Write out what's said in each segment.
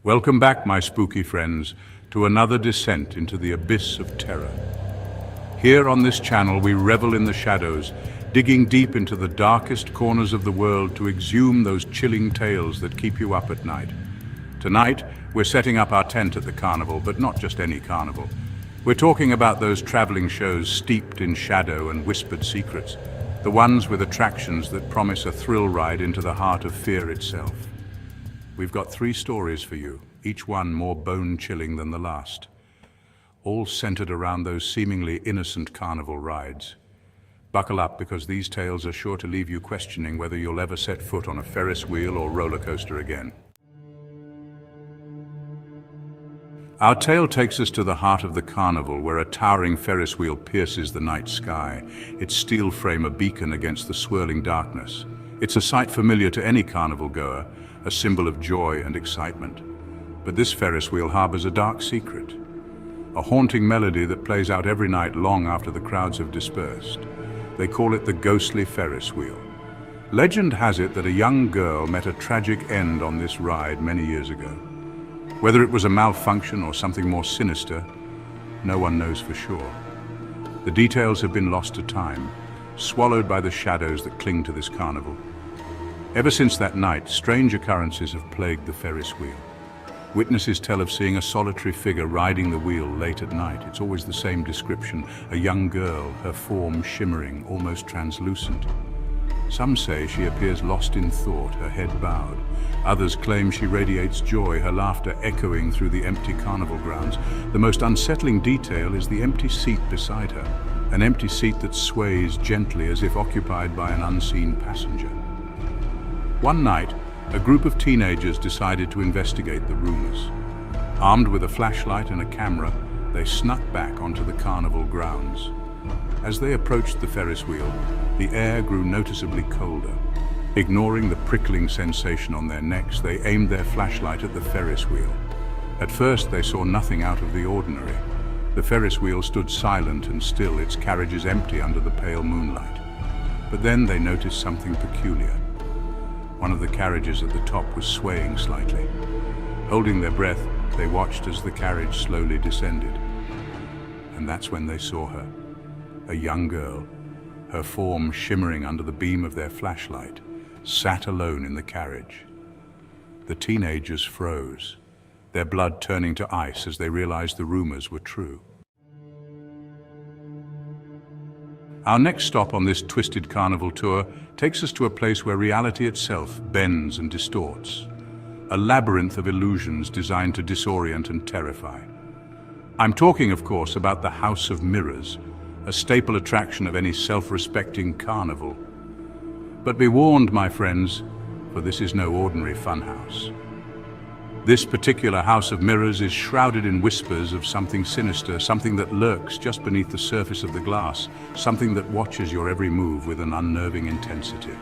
Welcome back, my spooky friends, to another descent into the abyss of terror. Here on this channel we revel in the shadows, digging deep into the darkest corners of the world to exhume those chilling tales that keep you up at night. Tonight, we're setting up our tent at the Carnival, but not just any carnival. We're talking about those traveling shows steeped in shadow and whispered secrets, the ones with attractions that promise a thrill ride into the heart of fear itself. We've got 3 stories for you, each one more bone-chilling than the last, all centered around those seemingly innocent carnival rides. Buckle up, because these tales are sure to leave you questioning whether you'll ever set foot on a Ferris wheel or roller coaster again. Our tale takes us to the heart of the carnival, where a towering Ferris wheel pierces the night sky, its steel frame a beacon against the swirling darkness. It's a sight familiar to any carnival goer, a symbol of joy and excitement. But this Ferris wheel harbors a dark secret, a haunting melody that plays out every night long after the crowds have dispersed. They call it the ghostly Ferris wheel. Legend has it that a young girl met a tragic end on this ride many years ago. Whether it was a malfunction or something more sinister, no one knows for sure. The details have been lost to time, swallowed by the shadows that cling to this carnival. Ever since that night, strange occurrences have plagued the Ferris wheel. Witnesses tell of seeing a solitary figure riding the wheel late at night. It's always the same description: a young girl, her form shimmering, almost translucent. Some say she appears lost in thought, her head bowed. Others claim she radiates joy, her laughter echoing through the empty carnival grounds. The most unsettling detail is the empty seat beside her, an empty seat that sways gently as if occupied by an unseen passenger. One night, a group of teenagers decided to investigate the rumors. Armed with a flashlight and a camera, they snuck back onto the carnival grounds. As they approached the Ferris wheel, the air grew noticeably colder. Ignoring the prickling sensation on their necks, they aimed their flashlight at the Ferris wheel. At first, they saw nothing out of the ordinary. The Ferris wheel stood silent and still, its carriages empty under the pale moonlight. But then they noticed something peculiar. One of the carriages at the top was swaying slightly. Holding their breath, they watched as the carriage slowly descended. And that's when they saw her, a young girl, her form shimmering under the beam of their flashlight, sat alone in the carriage. The teenagers froze, their blood turning to ice as they realized the rumors were true. Our next stop on this twisted carnival tour takes us to a place where reality itself bends and distorts, a labyrinth of illusions designed to disorient and terrify. I'm talking, of course, about the House of Mirrors, a staple attraction of any self-respecting carnival. But be warned, my friends, for this is no ordinary funhouse. This particular House of Mirrors is shrouded in whispers of something sinister, something that lurks just beneath the surface of the glass, something that watches your every move with an unnerving intensity.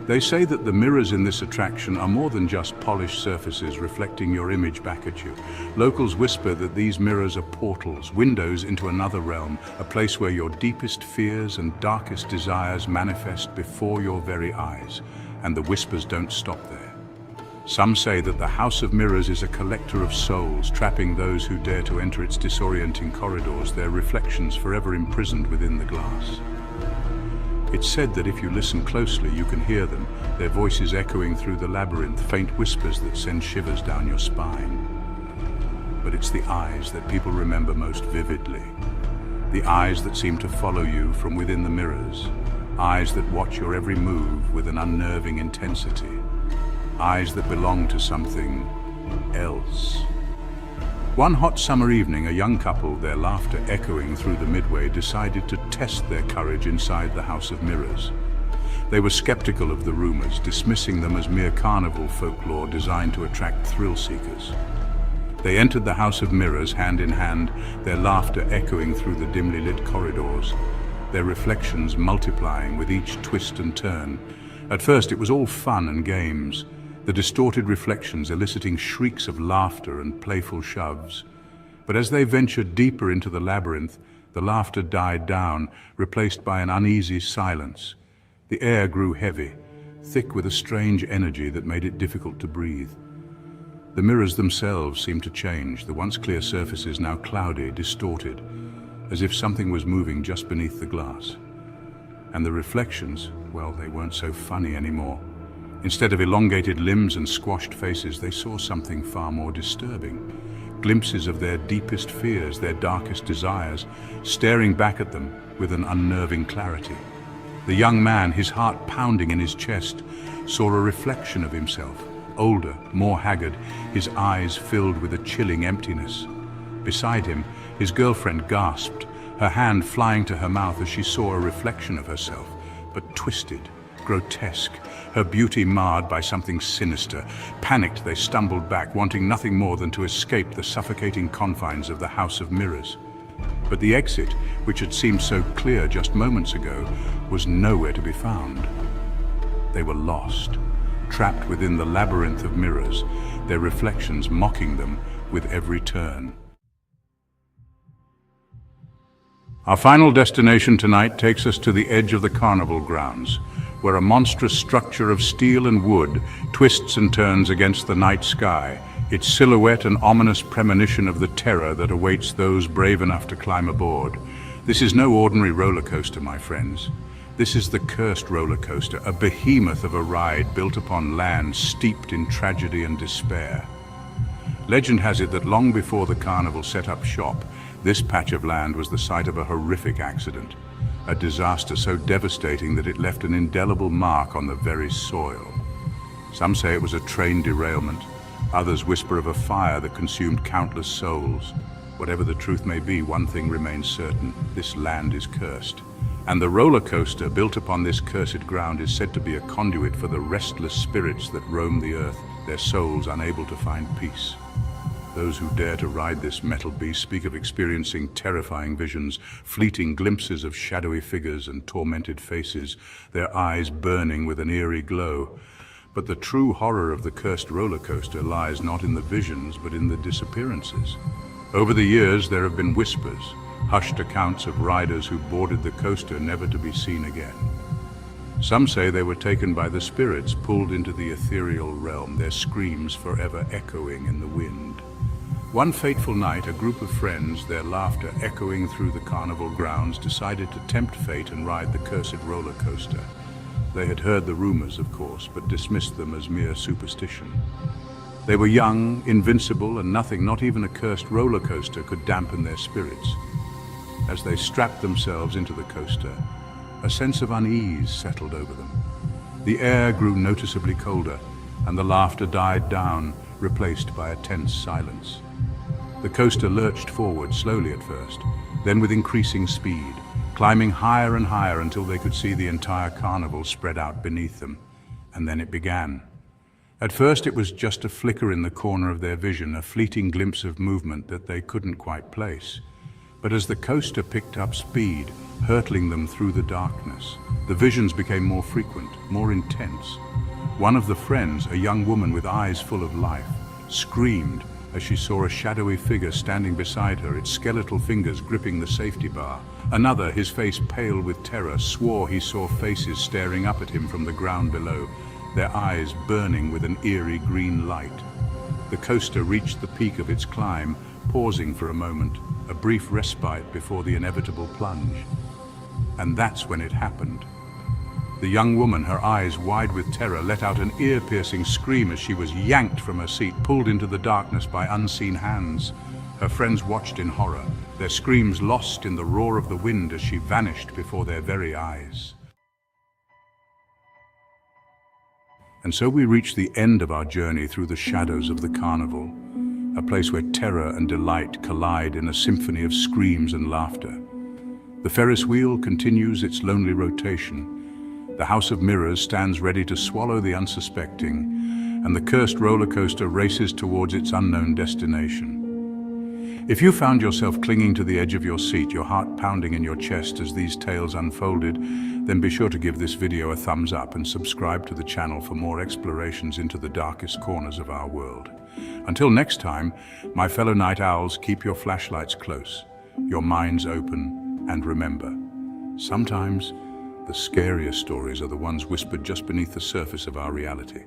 They say that the mirrors in this attraction are more than just polished surfaces reflecting your image back at you. Locals whisper that these mirrors are portals, windows into another realm, a place where your deepest fears and darkest desires manifest before your very eyes. And the whispers don't stop there. Some say that the House of Mirrors is a collector of souls, trapping those who dare to enter its disorienting corridors, their reflections forever imprisoned within the glass. It's said that if you listen closely, you can hear them, their voices echoing through the labyrinth, faint whispers that send shivers down your spine. But it's the eyes that people remember most vividly. The eyes that seem to follow you from within the mirrors. Eyes that watch your every move with an unnerving intensity. Eyes that belong to something else. One hot summer evening, a young couple, their laughter echoing through the midway, decided to test their courage inside the House of Mirrors. They were skeptical of the rumors, dismissing them as mere carnival folklore designed to attract thrill seekers. They entered the House of Mirrors hand in hand, their laughter echoing through the dimly lit corridors, their reflections multiplying with each twist and turn. At first, it was all fun and games, the distorted reflections eliciting shrieks of laughter and playful shoves. But as they ventured deeper into the labyrinth, the laughter died down, replaced by an uneasy silence. The air grew heavy, thick with a strange energy that made it difficult to breathe. The mirrors themselves seemed to change, the once clear surfaces now cloudy, distorted, as if something was moving just beneath the glass. And the reflections, well, they weren't so funny anymore. Instead of elongated limbs and squashed faces, they saw something far more disturbing. Glimpses of their deepest fears, their darkest desires, staring back at them with an unnerving clarity. The young man, his heart pounding in his chest, saw a reflection of himself, older, more haggard, his eyes filled with a chilling emptiness. Beside him, his girlfriend gasped, her hand flying to her mouth as she saw a reflection of herself, but twisted, grotesque, her beauty marred by something sinister. Panicked, they stumbled back, wanting nothing more than to escape the suffocating confines of the House of Mirrors. But the exit, which had seemed so clear just moments ago, was nowhere to be found. They were lost, trapped within the labyrinth of mirrors, their reflections mocking them with every turn. Our final destination tonight takes us to the edge of the Carnival grounds, where a monstrous structure of steel and wood twists and turns against the night sky, its silhouette an ominous premonition of the terror that awaits those brave enough to climb aboard. This is no ordinary roller coaster, my friends. This is the cursed roller coaster, a behemoth of a ride built upon land steeped in tragedy and despair. Legend has it that long before the Carnival set up shop, this patch of land was the site of a horrific accident, a disaster so devastating that it left an indelible mark on the very soil. Some say it was a train derailment. Others whisper of a fire that consumed countless souls. Whatever the truth may be, one thing remains certain: this land is cursed. And the roller coaster built upon this cursed ground is said to be a conduit for the restless spirits that roam the earth, their souls unable to find peace. Those who dare to ride this metal beast speak of experiencing terrifying visions, fleeting glimpses of shadowy figures and tormented faces, their eyes burning with an eerie glow. But the true horror of the cursed roller coaster lies not in the visions, but in the disappearances. Over the years, there have been whispers, hushed accounts of riders who boarded the coaster never to be seen again. Some say they were taken by the spirits, pulled into the ethereal realm, their screams forever echoing in the wind. One fateful night, a group of friends, their laughter echoing through the Carnival grounds, decided to tempt fate and ride the cursed roller coaster. They had heard the rumors, of course, but dismissed them as mere superstition. They were young, invincible, and nothing, not even a cursed roller coaster, could dampen their spirits. As they strapped themselves into the coaster, a sense of unease settled over them. The air grew noticeably colder, and the laughter died down, replaced by a tense silence. The coaster lurched forward, slowly at first, then with increasing speed, climbing higher and higher until they could see the entire carnival spread out beneath them. And then it began. At first it was just a flicker in the corner of their vision, a fleeting glimpse of movement that they couldn't quite place. But as the coaster picked up speed, hurtling them through the darkness, the visions became more frequent, more intense. One of the friends, a young woman with eyes full of life, screamed as she saw a shadowy figure standing beside her, its skeletal fingers gripping the safety bar. Another, his face pale with terror, swore he saw faces staring up at him from the ground below, their eyes burning with an eerie green light. The coaster reached the peak of its climb, pausing for a moment, a brief respite before the inevitable plunge. And that's when it happened. The young woman, her eyes wide with terror, let out an ear-piercing scream as she was yanked from her seat, pulled into the darkness by unseen hands. Her friends watched in horror, their screams lost in the roar of the wind as she vanished before their very eyes. And so we reach the end of our journey through the shadows of the carnival, a place where terror and delight collide in a symphony of screams and laughter. The Ferris wheel continues its lonely rotation. The House of Mirrors stands ready to swallow the unsuspecting, and the cursed roller coaster races towards its unknown destination. If you found yourself clinging to the edge of your seat, your heart pounding in your chest as these tales unfolded, then be sure to give this video a thumbs up and subscribe to the channel for more explorations into the darkest corners of our world. Until next time, my fellow night owls, keep your flashlights close, your minds open, and remember, sometimes the scariest stories are the ones whispered just beneath the surface of our reality.